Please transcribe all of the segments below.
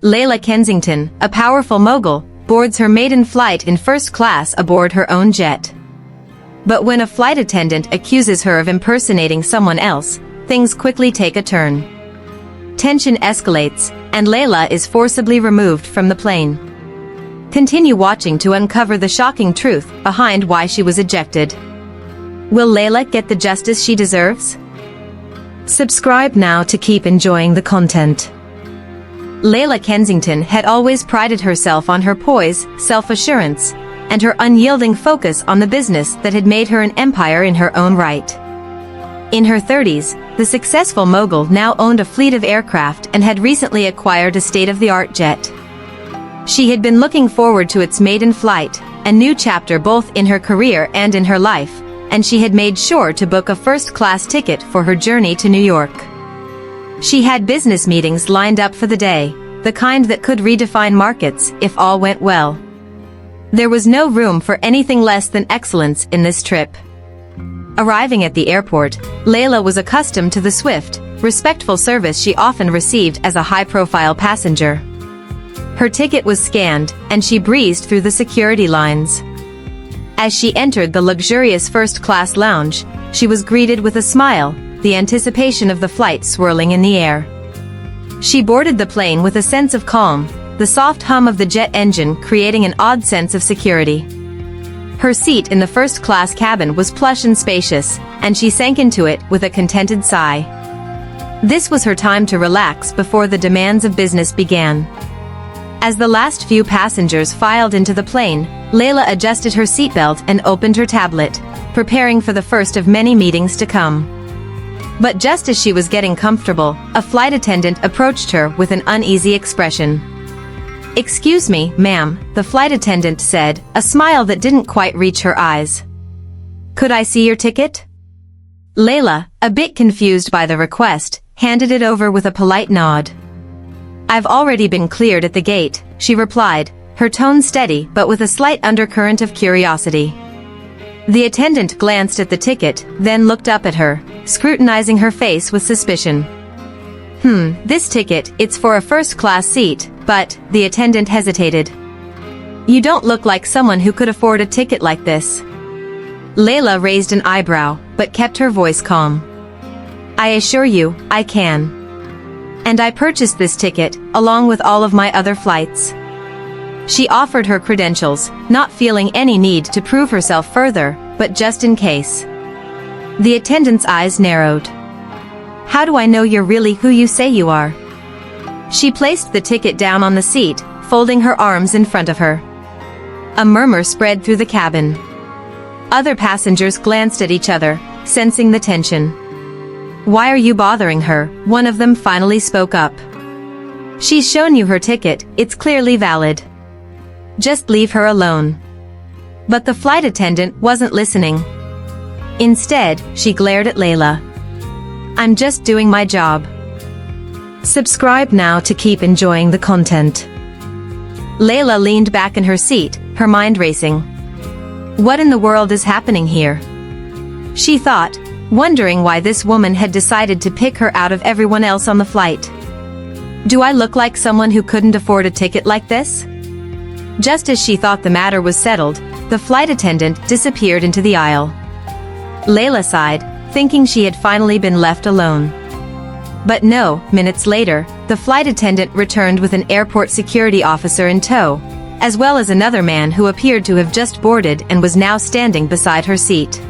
Leila Kensington, a powerful mogul, boards her maiden flight in first class aboard her own jet. But when a flight attendant accuses her of impersonating someone else, things quickly take a turn. Tension escalates, and Leila is forcibly removed from the plane. Continue watching to uncover the shocking truth behind why she was ejected. Will Leila get the justice she deserves? Subscribe now to keep enjoying the content. Leila Kensington had always prided herself on her poise, self-assurance, and her unyielding focus on the business that had made her an empire in her own right. In her 30s, the successful mogul now owned a fleet of aircraft and had recently acquired a state-of-the-art jet. She had been looking forward to its maiden flight, a new chapter both in her career and in her life, and she had made sure to book a first-class ticket for her journey to New York. She had business meetings lined up for the day, the kind that could redefine markets if all went well. There was no room for anything less than excellence in this trip. Arriving at the airport, Leila was accustomed to the swift, respectful service she often received as a high-profile passenger. Her ticket was scanned, and she breezed through the security lines. As she entered the luxurious first-class lounge, she was greeted with a smile, the anticipation of the flight swirling in the air. She boarded the plane with a sense of calm, the soft hum of the jet engine creating an odd sense of security. Her seat in the first-class cabin was plush and spacious, and she sank into it with a contented sigh. This was her time to relax before the demands of business began. As the last few passengers filed into the plane, Leila adjusted her seatbelt and opened her tablet, preparing for the first of many meetings to come. But just as she was getting comfortable, a flight attendant approached her with an uneasy expression. "Excuse me, ma'am," the flight attendant said, a smile that didn't quite reach her eyes. "Could I see your ticket?" Leila, a bit confused by the request, handed it over with a polite nod. "I've already been cleared at the gate," she replied, her tone steady but with a slight undercurrent of curiosity. The attendant glanced at the ticket, then looked up at her, scrutinizing her face with suspicion. This ticket, it's for a first-class seat, but," the attendant hesitated. "You don't look like someone who could afford a ticket like this." Leila raised an eyebrow, but kept her voice calm. "I assure you, I can. And I purchased this ticket, along with all of my other flights." She offered her credentials, not feeling any need to prove herself further, but just in case. The attendant's eyes narrowed. "How do I know you're really who you say you are?" She placed the ticket down on the seat, folding her arms in front of her. A murmur spread through the cabin. Other passengers glanced at each other, sensing the tension. "Why are you bothering her?" one of them finally spoke up. "She's shown you her ticket, it's clearly valid. Just leave her alone." But the flight attendant wasn't listening. Instead, she glared at Leila. "I'm just doing my job." Subscribe now to keep enjoying the content. Leila leaned back in her seat, her mind racing. What in the world is happening here? She thought, wondering why this woman had decided to pick her out of everyone else on the flight. Do I look like someone who couldn't afford a ticket like this? Just as she thought the matter was settled, the flight attendant disappeared into the aisle. Leila sighed, thinking she had finally been left alone. But no, minutes later, the flight attendant returned with an airport security officer in tow, as well as another man who appeared to have just boarded and was now standing beside her seat.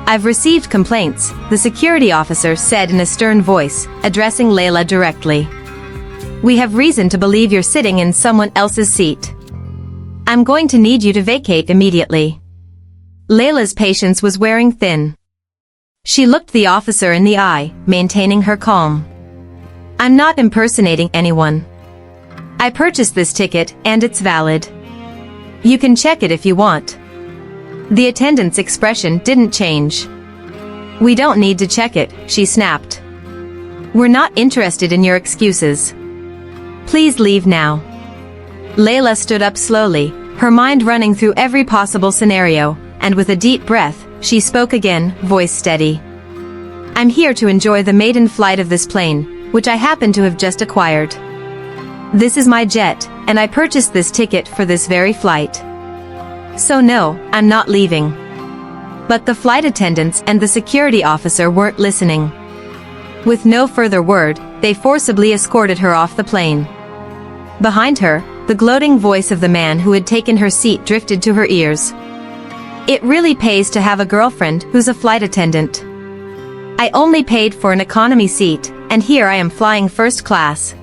"I've received complaints," the security officer said in a stern voice, addressing Leila directly. "We have reason to believe you're sitting in someone else's seat. I'm going to need you to vacate immediately." Leila's patience was wearing thin. She looked the officer in the eye, maintaining her calm. "I'm not impersonating anyone. I purchased this ticket, and it's valid. You can check it if you want." The attendant's expression didn't change. "We don't need to check it," she snapped. "We're not interested in your excuses. Please leave now." Leila stood up slowly, her mind running through every possible scenario, and with a deep breath, she spoke again, voice steady. "I'm here to enjoy the maiden flight of this plane, which I happen to have just acquired. This is my jet, and I purchased this ticket for this very flight. So no, I'm not leaving. But the flight attendants and the security officer weren't listening. With no further word, they forcibly escorted her off the plane. Behind her, the gloating voice of the man who had taken her seat drifted to her ears. It really pays to have a girlfriend who's a flight attendant. I only paid for an economy seat, and here I am flying first class.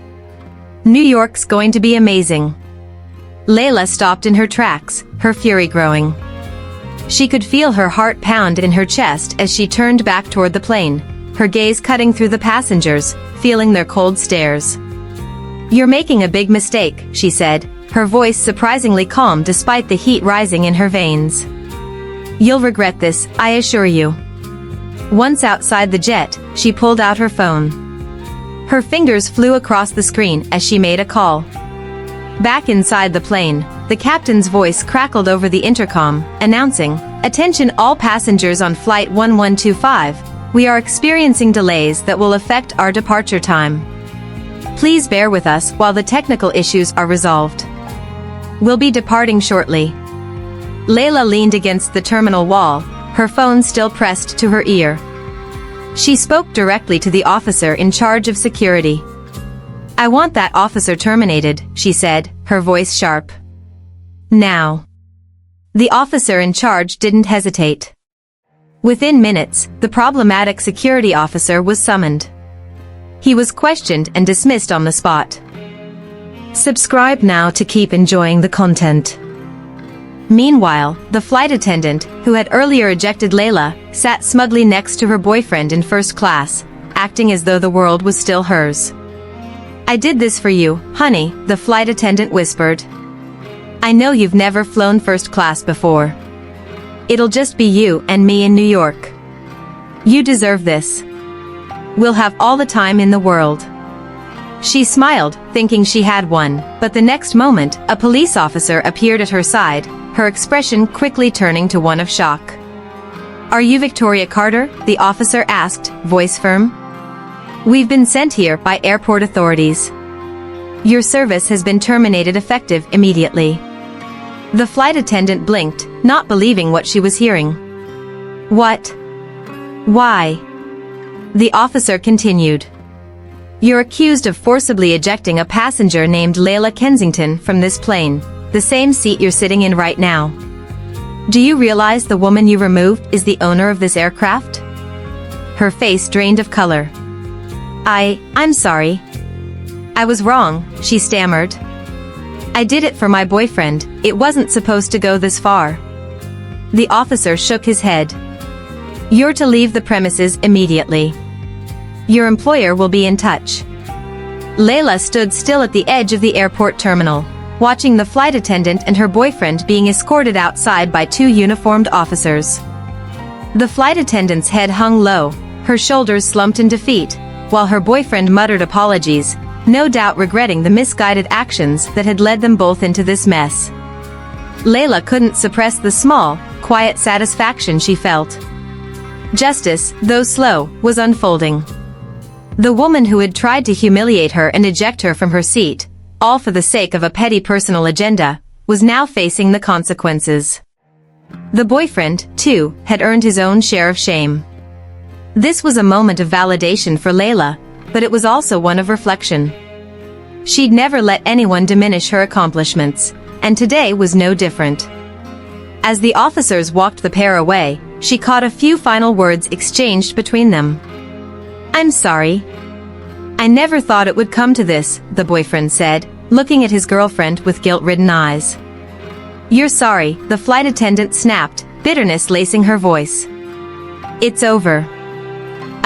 New York's going to be amazing. Leila stopped in her tracks, her fury growing. She could feel her heart pound in her chest as she turned back toward the plane, her gaze cutting through the passengers, feeling their cold stares. "You're making a big mistake," she said, her voice surprisingly calm despite the heat rising in her veins. "You'll regret this, I assure you." Once outside the jet, she pulled out her phone. Her fingers flew across the screen as she made a call. Back inside the plane, the captain's voice crackled over the intercom, announcing, "Attention all passengers on Flight 1125, we are experiencing delays that will affect our departure time. Please bear with us while the technical issues are resolved. We'll be departing shortly." Leila leaned against the terminal wall, her phone still pressed to her ear. She spoke directly to the officer in charge of security. "I want that officer terminated," she said, her voice sharp. "Now." The officer in charge didn't hesitate. Within minutes, the problematic security officer was summoned. He was questioned and dismissed on the spot. Subscribe now to keep enjoying the content. Meanwhile, the flight attendant, who had earlier ejected Leila, sat smugly next to her boyfriend in first class, acting as though the world was still hers. "I did this for you, honey," the flight attendant whispered. "I know you've never flown first class before. It'll just be you and me in New York. You deserve this. We'll have all the time in the world." She smiled, thinking she had won, but the next moment, a police officer appeared at her side, her expression quickly turning to one of shock. "Are you Victoria Carter?" the officer asked, voice firm. "We've been sent here by airport authorities. Your service has been terminated effective immediately." The flight attendant blinked, not believing what she was hearing. "What? Why?" The officer continued. "You're accused of forcibly ejecting a passenger named Leila Kensington from this plane, the same seat you're sitting in right now. Do you realize the woman you removed is the owner of this aircraft?" Her face drained of color. I'm sorry. I was wrong," she stammered. "I did it for my boyfriend, it wasn't supposed to go this far." The officer shook his head. "You're to leave the premises immediately. Your employer will be in touch." Leila stood still at the edge of the airport terminal, watching the flight attendant and her boyfriend being escorted outside by two uniformed officers. The flight attendant's head hung low, her shoulders slumped in defeat, while her boyfriend muttered apologies, no doubt regretting the misguided actions that had led them both into this mess. Leila couldn't suppress the small, quiet satisfaction she felt. Justice, though slow, was unfolding. The woman who had tried to humiliate her and eject her from her seat, all for the sake of a petty personal agenda, was now facing the consequences. The boyfriend, too, had earned his own share of shame. This was a moment of validation for Leila, but it was also one of reflection. She'd never let anyone diminish her accomplishments, and today was no different. As the officers walked the pair away, she caught a few final words exchanged between them. "I'm sorry. I never thought it would come to this," the boyfriend said, looking at his girlfriend with guilt-ridden eyes. "You're sorry," the flight attendant snapped, bitterness lacing her voice. "It's over.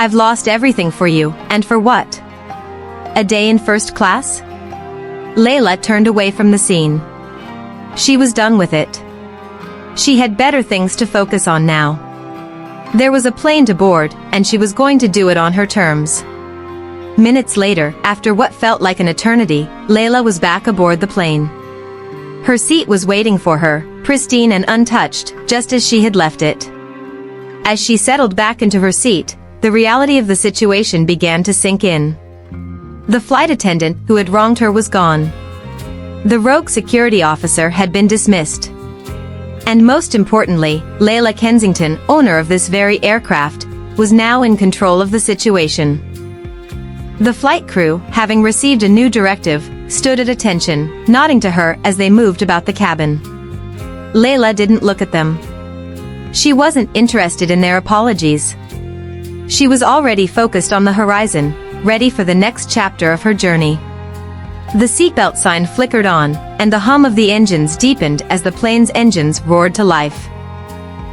I've lost everything for you, and for what? A day in first class?" Leila turned away from the scene. She was done with it. She had better things to focus on now. There was a plane to board, and she was going to do it on her terms. Minutes later, after what felt like an eternity, Leila was back aboard the plane. Her seat was waiting for her, pristine and untouched, just as she had left it. As she settled back into her seat, the reality of the situation began to sink in. The flight attendant who had wronged her was gone. The rogue security officer had been dismissed. And most importantly, Leila Kensington, owner of this very aircraft, was now in control of the situation. The flight crew, having received a new directive, stood at attention, nodding to her as they moved about the cabin. Leila didn't look at them. She wasn't interested in their apologies. She was already focused on the horizon, ready for the next chapter of her journey. The seatbelt sign flickered on, and the hum of the engines deepened as the plane's engines roared to life.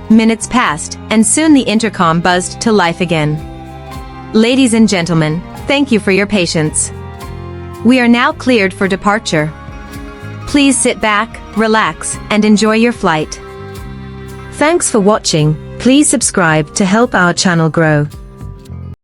Minutes passed, and soon the intercom buzzed to life again. Ladies and gentlemen, thank you for your patience. We are now cleared for departure. Please sit back, relax, and enjoy your flight. Thanks for watching. Please subscribe to help our channel grow.